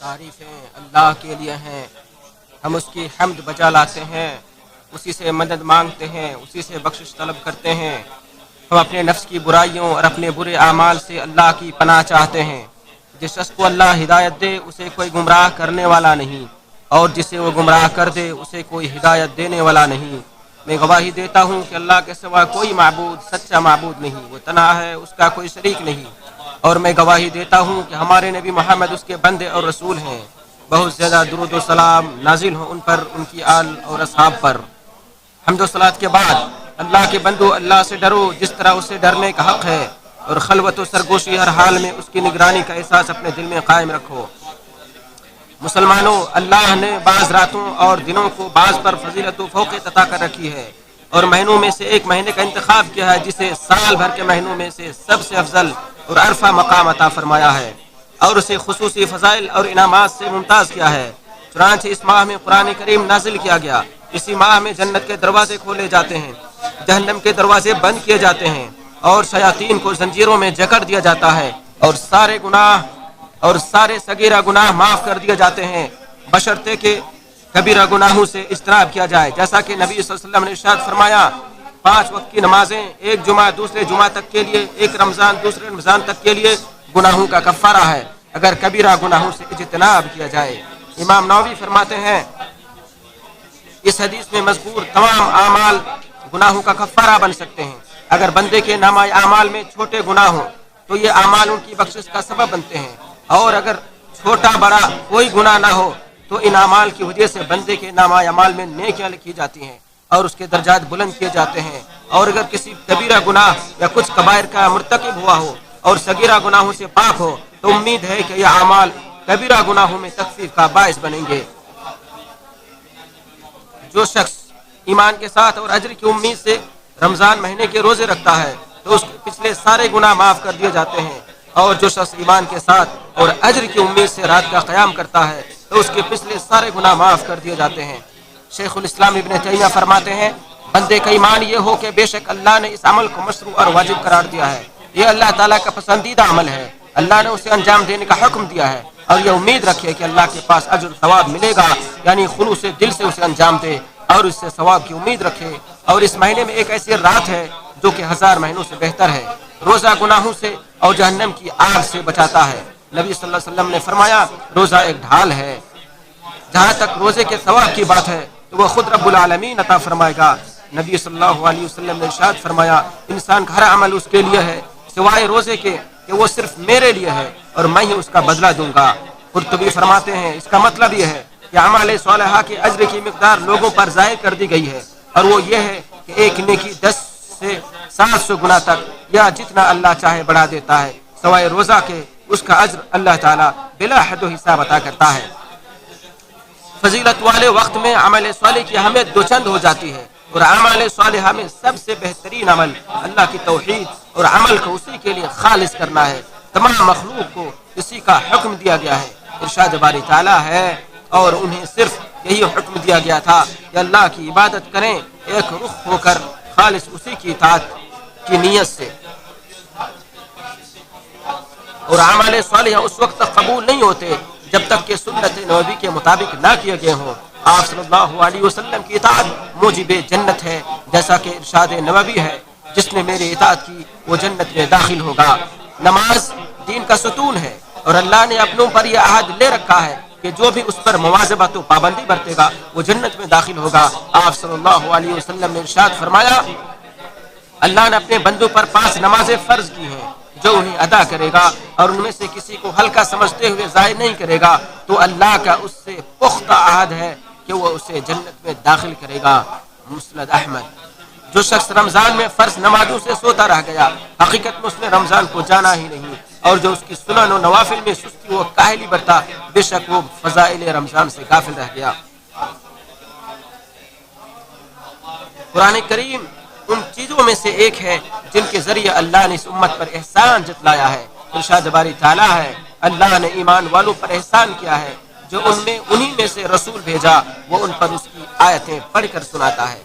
تعریفیں اللہ کے لیے ہیں، ہم اس کی حمد بجا لاتے ہیں، اسی سے مدد مانگتے ہیں، اسی سے بخشش طلب کرتے ہیں۔ ہم اپنے نفس کی برائیوں اور اپنے برے اعمال سے اللہ کی پناہ چاہتے ہیں۔ جس شخص کو اللہ ہدایت دے اسے کوئی گمراہ کرنے والا نہیں، اور جسے وہ گمراہ کر دے اسے کوئی ہدایت دینے والا نہیں۔ میں گواہی دیتا ہوں کہ اللہ کے سوا کوئی معبود سچا معبود نہیں، وہ تنہا ہے، اس کا کوئی شریک نہیں۔ اور میں گواہی دیتا ہوں کہ ہمارے نبی محمد اس کے بندے اور رسول ہیں۔ بہت زیادہ درود و سلام نازل ہوں ان پر، ان کی آل اور اصحاب پر۔ حمد و صلات کے بعد اللہ کے بندو، اللہ سے ڈرو جس طرح اسے ڈرنے کا حق ہے، اور خلوت و سرگوشی ہر حال میں اس کی نگرانی کا احساس اپنے دل میں قائم رکھو۔ مسلمانوں، اللہ نے بعض راتوں اور دنوں کو بعض پر فضیلت و فوقیت عطا کر رکھی ہے، اور مہینوں میں سے ایک مہینے کا انتخاب کیا ہے جسے سال بھر کے مہینوں میں سے سب سے افضل اور عرفہ مقام عطا فرمایا ہے، اور اسے خصوصی فضائل اور انعامات سے ممتاز کیا ہے۔ چنانچہ اس ماہ میں قرآن کریم نازل کیا گیا۔ اسی ماہ میں جنت کے دروازے کھولے جاتے ہیں، جہنم کے دروازے بند کیے جاتے ہیں، اور شیاطین کو زنجیروں میں جکڑ دیا جاتا ہے، اور سارے گناہ اور سارے صغیرہ گناہ معاف کر دیے جاتے ہیں، بشرطے کہ کبیرہ گناہوں سے اجتناب کیا جائے۔ جیسا کہ نبی صلی اللہ علیہ وسلم نے ارشاد فرمایا، 5 وقت کی نمازیں، ایک جمعہ دوسرے جمعہ تک کے لیے، ایک رمضان دوسرے رمضان تک کے لیے گناہوں کا کفارہ ہے اگر کبیرہ گناہوں سے اجتناب کیا جائے۔ امام نووی فرماتے ہیں، اس حدیث میں مذکور تمام اعمال گناہوں کا کفارہ بن سکتے ہیں۔ اگر بندے کے نامہ اعمال میں چھوٹے گناہ ہوں تو یہ اعمال ان کی بخشش کا سبب بنتے ہیں، اور اگر چھوٹا بڑا کوئی گناہ نہ ہو تو ان اعمال کی وجہ سے بندے کے نامہ اعمال میں نیکیاں لکھی جاتی ہیں اور اس کے درجات بلند کیے جاتے ہیں۔ اور اگر کسی کبیرہ گناہ یا کچھ کبائر کا مرتکب ہوا ہو اور صغیرہ گناہوں سے پاک ہو تو امید ہے کہ یہ اعمال کبیرہ گناہوں میں تخفیف کا باعث بنیں گے۔ جو شخص ایمان کے ساتھ اور اجر کی امید سے رمضان مہینے کے روزے رکھتا ہے تو اس کے پچھلے سارے گناہ معاف کر دیے جاتے ہیں، اور جو شخص ایمان کے ساتھ اور اجر کی امید سے رات کا قیام کرتا ہے تو اس کے پچھلے سارے گناہ معاف کر دیے جاتے ہیں۔ شیخ الاسلام ابن تیمیہ فرماتے ہیں، بندے کا ایمان یہ ہو کہ بے شک اللہ نے اس عمل کو مشروع اور واجب قرار دیا ہے، یہ اللہ تعالیٰ کا پسندیدہ عمل ہے، اللہ نے اسے انجام دینے کا حکم دیا ہے، اور یہ امید رکھے کہ اللہ کے پاس اجر ثواب ملے گا، یعنی خلوص دل سے اسے انجام دے اور اس سے ثواب کی امید رکھے۔ اور اس مہینے میں ایک ایسی رات ہے جو کہ 1000 مہینوں سے بہتر ہے۔ روزہ گناہوں سے اور جہنم کی آگ سے بچاتا ہے۔ نبی صلی اللہ علیہ وسلم نے فرمایا، روزہ ایک ڈھال ہے۔ جہاں تک روزے کے ثواب کی بات ہے تو وہ خود رب العالمین عطا فرمائے گا۔ نبی صلی اللہ علیہ وسلم نے ارشاد فرمایا، انسان کا ہر عمل اس کے لیے ہے سوائے روزے کے کہ وہ صرف میرے لیے ہے اور میں ہی اس کا بدلہ دوں گا۔ قرطبی فرماتے ہیں، اس کا مطلب یہ ہے کہ اعمال صالحہ کے اجر کی مقدار لوگوں پر ظاہر کر دی گئی ہے، اور وہ یہ ہے کہ ایک نیکی 10 سے 700 گنا تک یا جتنا اللہ چاہے بڑھا دیتا ہے، سوائے روزہ کے اس کا اجر اللہ تعالیٰ بلا حد و حساب عطا کرتا ہے۔ فضیلت والے وقت میں عمل صالح کی اہمیت دوچند ہو جاتی ہے، اور اعمال صالحہ میں سب سے بہترین عمل اللہ کی توحید اور عمل کو اسی کے لیے خالص کرنا ہے۔ تمام مخلوق کو اسی کا حکم دیا گیا ہے۔ ارشاد باری تعالیٰ ہے، اور انہیں صرف یہی حکم دیا گیا تھا کہ اللہ کی عبادت کریں ایک رخ ہو کر، خالص اسی کی اطاعت کی نیت سے۔ اور اعمال صالحہ اس وقت تک قبول نہیں ہوتے جب تک کہ سنت نبوی کے مطابق نہ کیے گئے ہوں۔ آپ صلی اللہ علیہ وسلم کی اطاعت موجب جنت ہے، جیسا کہ ارشاد نبوی ہے، جس نے میری اطاعت کی وہ جنت میں داخل ہوگا۔ نماز دین کا ستون ہے، اور اللہ نے اپنوں پر یہ عہد لے رکھا ہے کہ جو بھی اس پر مواظبت و پابندی برتے گا وہ جنت میں داخل ہوگا۔ آپ صلی اللہ علیہ وسلم نے ارشاد فرمایا، اللہ نے اپنے بندوں پر 5 نمازیں فرض کی ہیں، جو انہیں ادا کرے گا اور ان میں سے کسی کو ہلکا سمجھتے ہوئے ظاہر نہیں کرے گا تو اللہ کا اس سے پختہ عہد ہے کہ وہ اسے جنت میں داخل کرے گا۔ مسند احمد۔ جو شخص رمضان میں فرض نمازوں سے سوتا رہ گیا، حقیقت میں اس نے رمضان کو جانا ہی نہیں، اور جو اس کی سنن و نوافل میں سستی و کاہلی برتا، بے شک وہ فضائل رمضان سے غافل رہ گیا۔ قرآن کریم ان چیزوں میں سے ایک ہے جن کے ذریعے اللہ نے اس امت پر احسان جتلایا ہے۔ ارشاد باری تعالیٰ ہے، اللہ نے ایمان والوں پر احسان کیا ہے جو انہی میں سے رسول بھیجا، وہ ان پر اس کی آیتیں پڑھ کر سناتا ہے۔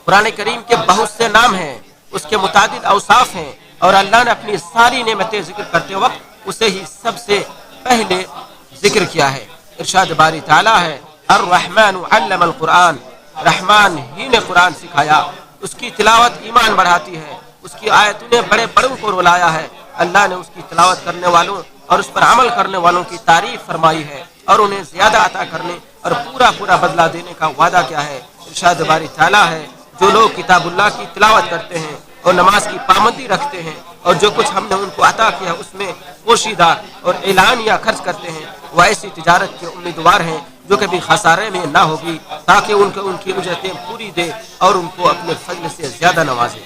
قرآن کریم کے بہت سے نام ہیں، اس کے متعدد اوصاف ہیں، اور اللہ نے اپنی ساری نعمتیں ذکر کرتے وقت اسے ہی سب سے پہلے ذکر کیا ہے۔ ارشاد باری تعالیٰ ہے الرحمن علم القرآن، رحمان ہی نے قرآن سکھایا، اس کی تلاوت ایمان بڑھاتی ہے، اس کی آیتوں نے بڑے بڑوں کو رلایا ہے۔ اللہ نے اس کی تلاوت کرنے والوں اور اس پر عمل کرنے والوں کی تعریف فرمائی ہے اور انہیں زیادہ عطا کرنے اور پورا بدلہ دینے کا وعدہ کیا ہے۔ ارشاد باری تعالیٰ ہے جو لوگ کتاب اللہ کی تلاوت کرتے ہیں اور نماز کی پابندی رکھتے ہیں اور جو کچھ ہم نے ان کو عطا کیا اس میں پوشیدہ اور اعلانیہ خرچ کرتے ہیں، وہ ایسی تجارت کے امیدوار ہیں جو کبھی خسارے میں نہ ہوگی، تاکہ ان کی اجرتیں پوری دے اور ان کو اپنے فضل سے زیادہ نوازے۔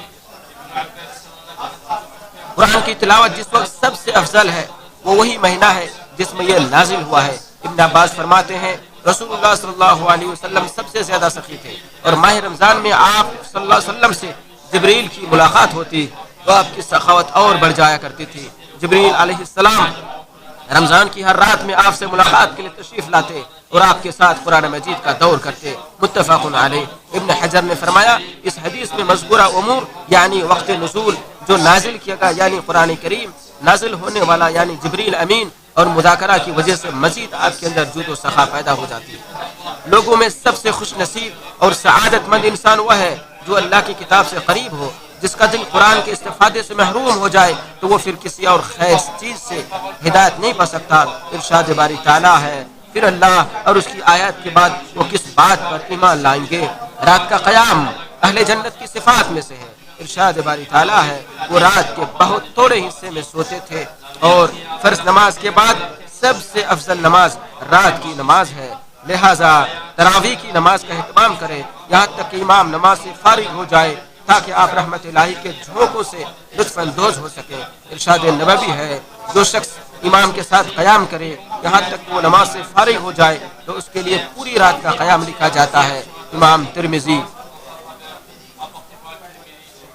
قرآن کی تلاوت جس وقت سب سے افضل ہے وہ وہی مہینہ ہے جس میں یہ نازل ہوا ہے۔ ابن عباس فرماتے ہیں رسول اللہ صلی اللہ علیہ وسلم سب سے زیادہ سخی تھے اور ماہ رمضان میں آپ صلی اللہ علیہ وسلم سے جبریل کی ملاقات ہوتی تو آپ کی سخاوت اور بڑھ جایا کرتی تھی۔ جبریل علیہ السلام رمضان کی ہر رات میں آپ سے ملاقات کے لیے تشریف لاتے اور آپ کے ساتھ قرآن مجید کا دور کرتے۔ متفق علیہ۔ ابن حجر نے فرمایا اس حدیث میں مذکورہ امور یعنی وقت نزول جو نازل کیا گیا یعنی قرآن کریم، نازل ہونے والا یعنی جبریل امین اور مذاکرہ کی وجہ سے مزید آپ کے اندر جود و سخا پیدا ہو جاتی ہے۔ لوگوں میں سب سے خوش نصیب اور سعادت مند انسان وہ ہے جو اللہ کی کتاب سے قریب ہو۔ جس کا دل قرآن کے استفادے سے محروم ہو جائے تو وہ پھر کسی اور خیر چیز سے ہدایت نہیں پا سکتا۔ ارشاد باری تعالیٰ ہے پھر اللہ اور اس کی آیات کے بعد وہ کس بات پر ایمان لائیں گے؟ رات کا قیام اہل جنت کی صفات میں سے ہے۔ ارشاد باری تعالیٰ ہے وہ رات کے بہت تھوڑے حصے میں سوتے تھے اور فرض نماز کے بعد سب سے افضل نماز رات کی نماز ہے، لہذا تراویح کی نماز کا اہتمام کرے یہاں تک کہ امام نماز سے فارغ ہو جائے تاکہ آپ رحمت الہی کے جھونکوں سے لطف اندوز ہو سکیں۔ ارشاد نبوی ہے جو شخص امام کے ساتھ قیام کرے یہاں تک کہ وہ نماز سے فارغ ہو جائے تو اس کے لیے پوری رات کا قیام لکھا جاتا ہے۔ امام ترمذی۔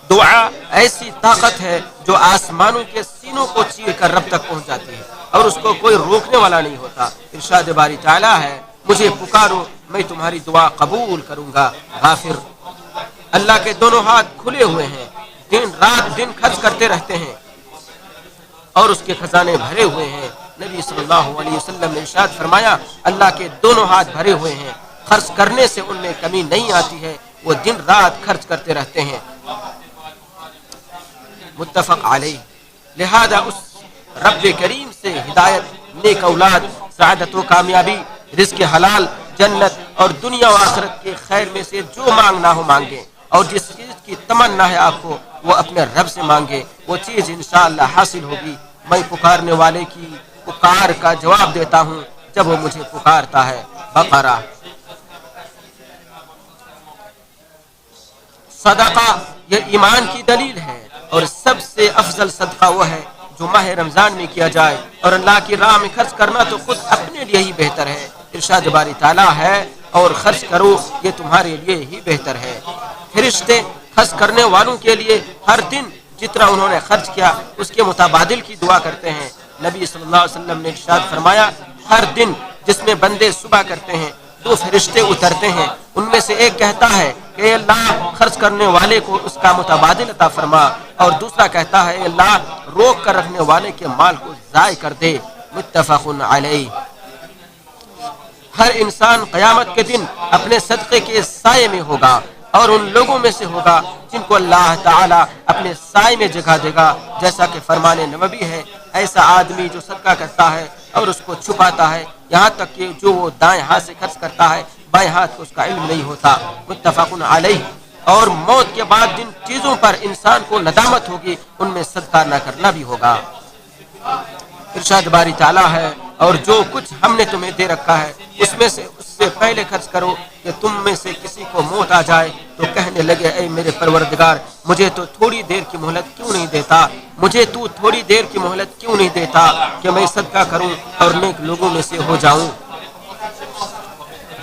دعا ایسی طاقت ہے جو آسمانوں کے سینوں کو چیر کر رب تک پہنچ جاتی ہے اور اس کو کوئی روکنے والا نہیں ہوتا۔ ارشاد باری تعالیٰ ہے مجھے پکارو میں تمہاری دعا قبول کروں گا۔ غافر۔ اللہ کے دونوں ہاتھ کھلے ہوئے ہیں، دن خرچ کرتے رہتے ہیں اور اس کے خزانے بھرے ہوئے ہیں۔ نبی صلی اللہ علیہ وسلم نے ارشاد فرمایا اللہ کے دونوں ہاتھ بھرے ہوئے ہیں، خرچ کرنے سے ان میں کمی نہیں آتی ہے، وہ دن رات خرچ کرتے رہتے ہیں۔ متفق علیہ۔ لہذا اس رب کریم سے ہدایت، نیک اولاد، سعادت و کامیابی، رزق حلال، جنت اور دنیا و آخرت کے خیر میں سے جو مانگنا ہو مانگیں اور جس چیز کی تمنا ہے آپ کو وہ اپنے رب سے مانگے، وہ چیز انشاءاللہ حاصل ہوگی۔ میں پکارنے والے کی پکار کا جواب دیتا ہوں جب وہ مجھے پکارتا ہے۔ بقرہ۔ صدقہ یہ ایمان کی دلیل ہے اور سب سے افضل صدقہ وہ ہے جو ماہ رمضان میں کیا جائے اور اللہ کی راہ میں خرچ کرنا تو خود اپنے لیے ہی بہتر ہے۔ ارشاد باری تعالیٰ ہے اور خرچ کرو یہ تمہارے لیے ہی بہتر ہے۔ فرشتے خرچ کرنے والوں کے لیے ہر دن جتنا انہوں نے خرچ کیا اس کے متبادل کی دعا کرتے ہیں۔ نبی صلی اللہ علیہ وسلم نے ارشاد فرمایا ہر دن جس میں بندے صبح کرتے ہیں دو فرشتے اترتے ہیں، ان میں سے ایک کہتا ہے کہ اے اللہ خرچ کرنے والے کو اس کا متبادل عطا فرما، اور دوسرا کہتا ہے اے اللہ روک کر رکھنے والے کے مال کو ضائع کر دے۔ متفق علیہ۔ ہر انسان قیامت کے دن اپنے صدقے کے سائے میں ہوگا اور ان لوگوں میں سے ہوگا جن کو اللہ تعالیٰ اپنے سائے میں جگہ دے گا، جیسا کہ فرمان نبوی ہے ایسا آدمی جو صدقہ کرتا ہے اور اس کو چھپاتا ہے یہاں تک کہ جو وہ دائیں ہاتھ سے خرچ کرتا ہے بائیں ہاتھ کو اس کا علم نہیں ہوتا۔ متفق علیہ۔ اور موت کے بعد جن چیزوں پر انسان کو ندامت ہوگی ان میں صدقہ نہ کرنا بھی ہوگا۔ ارشاد باری تعالیٰ ہے اور جو کچھ ہم نے تمہیں دے رکھا ہے اس سے پہلے خرچ کرو کہ تم میں سے کسی کو موت آ جائے تو کہنے لگے اے میرے پروردگار مجھے تو تھوڑی دیر کی مہلت کیوں نہیں دیتا، مجھے تو تھوڑی دیر کی مہلت کیوں نہیں دیتا کہ میں صدقہ کروں اور نیک لوگوں میں سے ہو جاؤں۔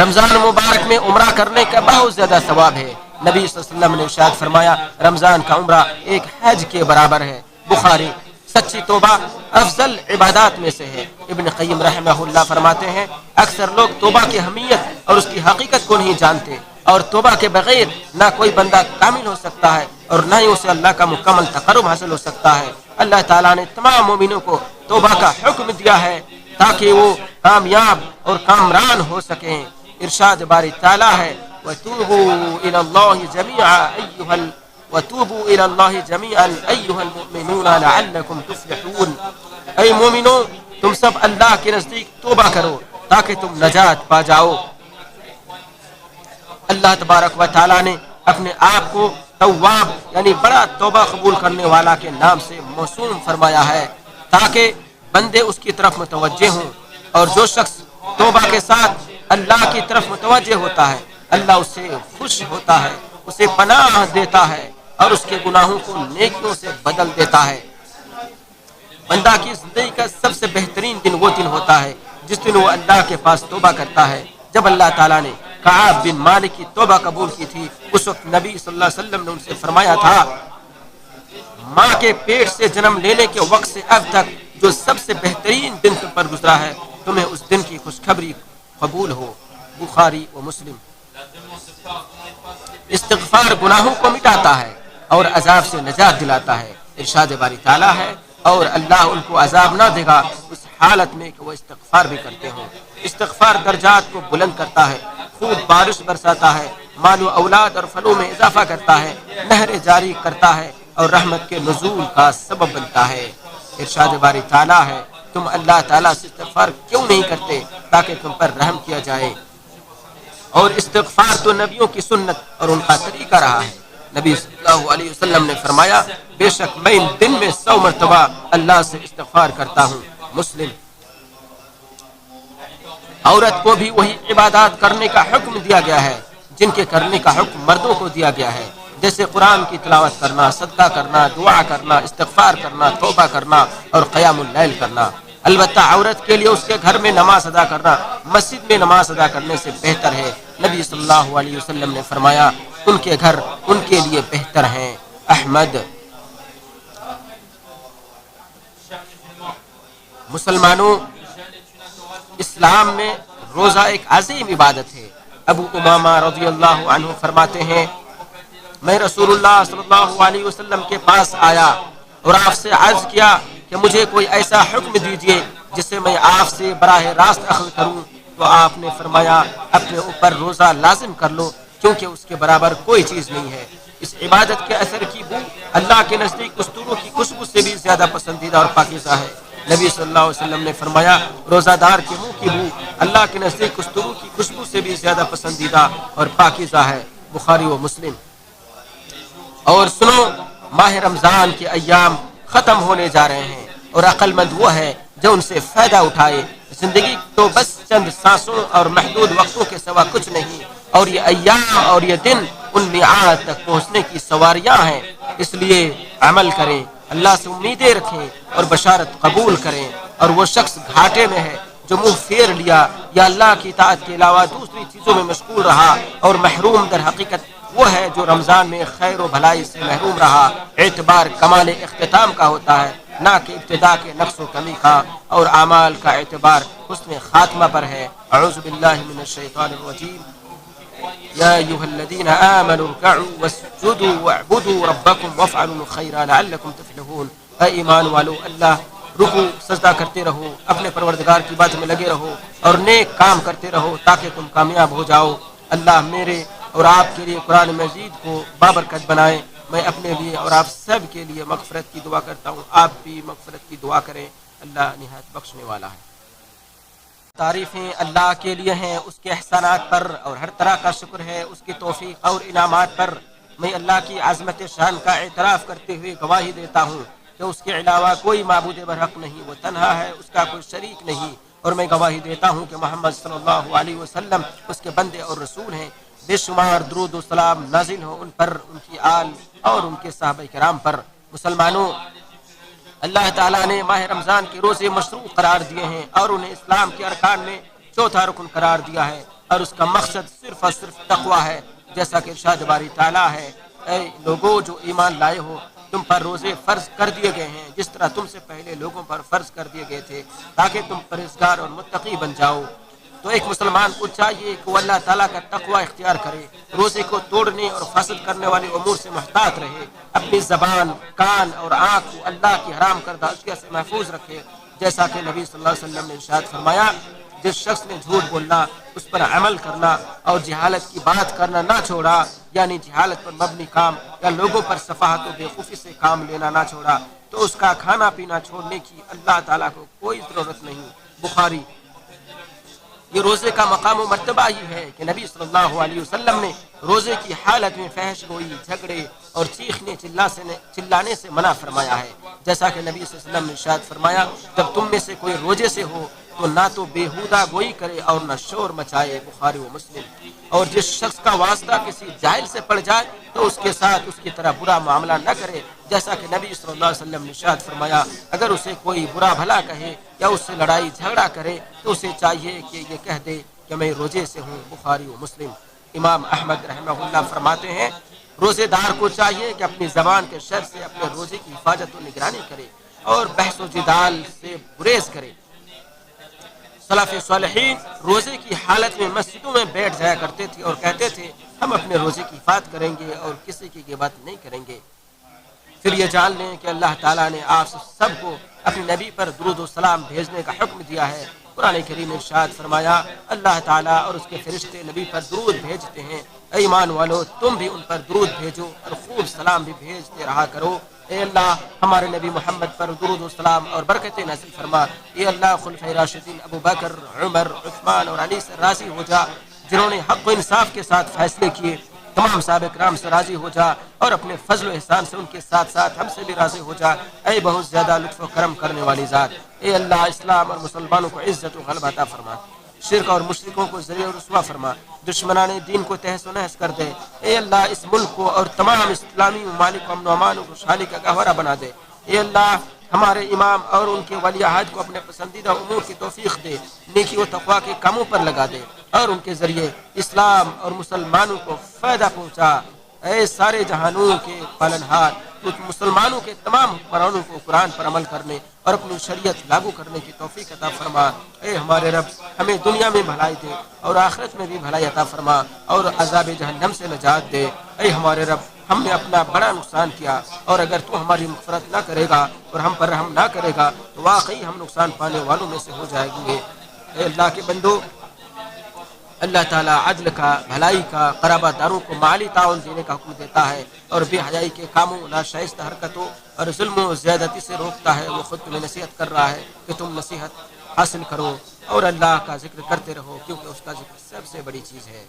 رمضان مبارک میں عمرہ کرنے کا بہت زیادہ ثواب ہے۔ نبی صلی اللہ علیہ وسلم نے ارشاد فرمایا رمضان کا عمرہ ایک حج کے برابر ہے۔ بخاری۔ سچی توبہ افضل عبادات میں سے ہے۔ ابن قیم رحمہ اللہ فرماتے ہیں اکثر لوگ توبہ کی اہمیت اور اس کی حقیقت کو نہیں جانتے، اور توبہ کے بغیر نہ کوئی بندہ کامل ہو سکتا ہے اور نہ ہی اسے اللہ کا مکمل تقرب حاصل ہو سکتا ہے۔ اللہ تعالیٰ نے تمام مومنوں کو توبہ کا حکم دیا ہے تاکہ وہ کامیاب اور کامران ہو سکیں۔ ارشاد باری تعالیٰ ہے وَتُوبُوا إِلَى اللَّهِ جَمِيعًا أَيُّهَا الْمُؤْمِنُونَ لَعَلَّكُمْ تُفْلِحُونَ۔ اے مومنو، تم سب اللہ کے نزدیک توبہ کرو تاکہ تم نجات پا جاؤ۔ اللہ تبارک و تعالیٰ نے اپنے آپ کو تواب یعنی بڑا توبہ قبول کرنے والا کے نام سے موسوم فرمایا ہے تاکہ بندے اس کی طرف متوجہ ہوں، اور جو شخص توبہ کے ساتھ اللہ کی طرف متوجہ ہوتا ہے اللہ اس سے خوش ہوتا ہے، اسے پناہ دیتا ہے اور اس کے گناہوں کو نیکیوں سے بدل دیتا ہے۔ بندہ کی زندگی کا سب سے بہترین دن وہ دن ہوتا ہے جس دن وہ اللہ کے پاس توبہ کرتا ہے۔ جب اللہ تعالیٰ نے کعب بن مالک کی توبہ قبول کی تھی، اس وقت نبی صلی اللہ علیہ وسلم نے ان سے فرمایا تھا ماں کے پیٹ سے جنم لینے کے وقت سے اب تک جو سب سے بہترین دن تم پر گزرا ہے تمہیں اس دن کی خوشخبری قبول ہو۔ بخاری و مسلم۔ استغفار گناہوں کو مٹاتا ہے اور عذاب سے نجات دلاتا ہے۔ ارشاد باری تعالیٰ ہے اور اللہ ان کو عذاب نہ دے گا اس حالت میں کہ وہ استغفار بھی کرتے ہوں۔ استغفار درجات کو بلند کرتا ہے، خوب بارش برساتا ہے، مال و اولاد اور فلوں میں اضافہ کرتا ہے، نہریں جاری کرتا ہے اور رحمت کے نزول کا سبب بنتا ہے۔ ارشاد باری تعالیٰ ہے تم اللہ تعالیٰ سے استغفار کیوں نہیں کرتے تاکہ تم پر رحم کیا جائے؟ اور استغفار تو نبیوں کی سنت اور ان کا طریقہ رہا ہے۔ نبی صلی اللہ علیہ وسلم نے فرمایا بے شک میں دن میں 100 مرتبہ اللہ سے استغفار کرتا ہوں۔ مسلم۔ عورت کو بھی وہی عبادات کرنے کا حکم دیا گیا ہے جن کے کرنے کا حکم مردوں کو دیا گیا ہے، جیسے قرآن کی تلاوت کرنا، صدقہ کرنا، دعا کرنا، استغفار کرنا، توبہ کرنا اور قیام اللیل کرنا۔ البتہ عورت کے لیے اس کے گھر میں نماز ادا کرنا مسجد میں نماز ادا کرنے سے بہتر ہے۔ نبی صلی اللہ علیہ وسلم نے فرمایا ان کے گھر ان کے لیے بہتر ہیں۔ احمد۔ مسلمانوں، اسلام میں روزہ ایک عظیم عبادت ہے۔ ابو امامہ رضی اللہ عنہ فرماتے ہیں میں رسول اللہ صلی اللہ علیہ وسلم کے پاس آیا اور آپ سے عرض کیا کہ مجھے کوئی ایسا حکم دیجئے جس سے میں آپ سے براہ راست اخذ کروں، تو آپ نے فرمایا اپنے اوپر روزہ لازم کر لو کیونکہ اس کے برابر کوئی چیز نہیں ہے۔ اس عبادت کے اثر کی بو اللہ کے نزدیک کستوروں کی خوشبو سے بھی زیادہ پسندیدہ اور پاکیزہ ہے۔ نبی صلی اللہ علیہ وسلم نے فرمایا روزہ دار کے منہ کی بو اللہ کے نزدیک کستوروں کی خوشبو سے بھی زیادہ پسندیدہ اور پاکیزہ ہے۔ بخاری و مسلم۔ اور سنو، ماہ رمضان کے ایام ختم ہونے جا رہے ہیں اور عقل مند وہ ہے جو ان سے فائدہ اٹھائے۔ زندگی تو بس چند سانسوں اور محدود وقتوں کے سوا کچھ نہیں، اور یہ ایام اور یہ دن ان میعاد تک پہنچنے کی سواریاں ہیں۔ اس لیے عمل کریں، اللہ سے امیدیں رکھیں اور بشارت قبول کریں۔ اور وہ شخص گھاٹے میں ہے جو منہ پھیر لیا یا اللہ کی اطاعت کے علاوہ دوسری چیزوں میں مشغول رہا، اور محروم در حقیقت وہ ہے جو رمضان میں خیر و بھلائی سے محروم رہا۔ اعتبار کمال اختتام کا ہوتا ہے، نہ کہ ابتدا کے نقص و کمی کا، اور اعمال کا اعتبار حسن خاتمہ پر ہے۔ اعوذ باللہ من الشیطان الرجیم۔ یا ایھا الذین آمنوا ارکعوا واسجدوا واعبدوا ربکم وافعلوا الخیر لعلکم تفلحون۔ اے ایمان والو، اللہ رکوع سجدہ کرتے رہو، اپنے پروردگار کی بات میں لگے رہو اور نیک کام کرتے رہو تاکہ تم کامیاب ہو جاؤ۔ اللہ میرے اور آپ کے لیے قرآن مجید کو بابرکت بنائے۔ میں اپنے لیے اور آپ سب کے لیے مغفرت کی دعا کرتا ہوں، آپ بھی مغفرت کی دعا کریں۔ اللہ نہایت بخشنے والا ہے۔ تعریفیں اللہ کے لیے ہیں اس کے احسانات پر، اور ہر طرح کا شکر ہے اس کی توفیق اور انعامات پر۔ میں اللہ کی عظمت شان کا اعتراف کرتے ہوئے گواہی دیتا ہوں کہ اس کے علاوہ کوئی معبود برحق نہیں، وہ تنہا ہے، اس کا کوئی شریک نہیں۔ اور میں گواہی دیتا ہوں کہ محمد صلی اللہ علیہ وسلم اس کے بندے اور رسول ہیں۔ بے شمار درود و سلام نازل ہو ان پر، ان کی آل اور ان کے صحابہ کرام پر۔ مسلمانوں، اللہ تعالیٰ نے ماہ رمضان کے روزے مشروع قرار دیے ہیں اور انہیں اسلام کے ارکان میں چوتھا رکن قرار دیا ہے، اور اس کا مقصد صرف اور صرف تقوی ہے، جیسا کہ ارشاد باری تعالیٰ ہے اے لوگو جو ایمان لائے ہو، تم پر روزے فرض کر دیے گئے ہیں جس طرح تم سے پہلے لوگوں پر فرض کر دیے گئے تھے تاکہ تم پرہیزگار اور متقی بن جاؤ۔ تو ایک مسلمان کو چاہیے کہ وہ اللہ تعالیٰ کا تقوی اختیار کرے، روزے کو توڑنے اور فاسد کرنے والے امور سے محتاط رہے، اپنی زبان، کان اور آنکھ کو اللہ کی حرام کردہ اشیاء سے محفوظ رکھے، جیسا کہ نبی صلی اللہ علیہ وسلم نے ارشاد فرمایا جس شخص نے جھوٹ بولنا اس پر عمل کرنا اور جہالت کی بات کرنا نہ چھوڑا یعنی جہالت پر مبنی کام یا لوگوں پر صفاحت و بےخوفی سے کام لینا نہ چھوڑا تو اس کا کھانا پینا چھوڑنے کی اللہ تعالیٰ کو کوئی ضرورت نہیں۔ بخاری۔ یہ روزے کا مقام و مرتبہ ہی ہے کہ نبی صلی اللہ علیہ وسلم نے روزے کی حالت میں فحش گوئی، جھگڑے اور چیخنے چلانے سے منع فرمایا ہے، جیسا کہ نبی صلی اللہ علیہ وسلم نے ارشاد فرمایا جب تم میں سے کوئی روزے سے ہو تو نہ تو بےہودہ گوئی کرے اور نہ شور مچائے۔ بخاری و مسلم۔ اور جس شخص کا واسطہ کسی جاہل سے پڑ جائے تو اس کے ساتھ اس کی طرح برا معاملہ نہ کرے، جیسا کہ نبی صلی اللہ علیہ وسلم نے ارشاد فرمایا اگر اسے کوئی برا بھلا کہے یا اس سے لڑائی جھگڑا کرے تو اسے چاہیے کہ یہ کہہ دے کہ میں روزے سے ہوں۔ بخاری و مسلم۔ امام احمد رحمہ اللہ فرماتے ہیں روزے دار کو چاہیے کہ اپنی زبان کے شر سے اپنے روزے کی حفاظت و نگرانی کرے اور بحث و جدال سے گریز کرے۔ سلف صالحین روزے کی حالت میں مسجدوں میں بیٹھ جایا کرتے تھے اور کہتے تھے ہم اپنے روزے کی حفاظت کریں گے اور کسی کی غیبت نہیں کریں گے۔ پھر یہ جان لیں کہ اللہ تعالیٰ نے آپ سب کو اپنے نبی پر درود و سلام بھیجنے کا حکم دیا ہے۔ قرآن کریم نے ارشاد فرمایا اللہ تعالیٰ اور اس کے فرشتے نبی پر درود بھیجتے ہیں، اے ایمان والو تم بھی ان پر درود بھیجو اور خوب سلام بھی بھیجتے رہا کرو۔ اے اللہ ہمارے نبی محمد پر درود و سلام اور برکتیں نازل فرما۔ اے اللہ خلفائے راشدین ابو بکر، عمر، عثمان اور علی سے راضی ہو جا جنہوں نے حق و انصاف کے ساتھ فیصلے کیے، تمام صحابہ کرام سے راضی ہو جا اور اپنے فضل و احسان سے ان کے ساتھ ساتھ ہم سے بھی راضی ہو جا، اے بہت زیادہ لطف و کرم کرنے والی ذات۔ اے اللہ اسلام اور مسلمانوں کو عزت و غلبہ عطا فرما، شرک اور مشرکوں کو ذلیل و رسوا فرما، دشمنان دین کو تہس و نحس کر دے۔ اے اللہ اس ملک کو اور تمام اسلامی ممالک کو امن و امان و خوشحالی کا گہوارہ بنا دے۔ اے اللہ ہمارے امام اور ان کے ولی عہد کو اپنے پسندیدہ امور کی توفیق دے، نیکی و تقوی کے کاموں پر لگا دے اور ان کے ذریعے اسلام اور مسلمانوں کو فائدہ پہنچا۔ اے سارے جہانوں کے پالنہار کچھ مسلمانوں کے تمام حکمرانوں کو قرآن پر عمل کرنے اور اپنی شریعت لاگو کرنے کی توفیق عطا فرما۔ اے ہمارے رب ہمیں دنیا میں بھلائی دے اور آخرت میں بھی بھلائی عطا فرما اور عذاب جہنم سے نجات دے۔ اے ہمارے رب ہم نے اپنا بڑا نقصان کیا اور اگر تو ہماری مغفرت نہ کرے گا اور ہم پر رحم نہ کرے گا تو واقعی ہم نقصان پانے والوں میں سے ہو جائیں گے۔ اے اللہ کے بندو اللہ تعالیٰ عدل کا، بھلائی کا، قرابہ داروں کو مالی تعاون دینے کا حکم دیتا ہے اور بے حیائی کے کاموں، ناشائستہ حرکتوں اور ظلم و زیادتی سے روکتا ہے۔ وہ خود تمہیں نصیحت کر رہا ہے کہ تم نصیحت حاصل کرو اور اللہ کا ذکر کرتے رہو کیونکہ اس کا ذکر سب سے بڑی چیز ہے۔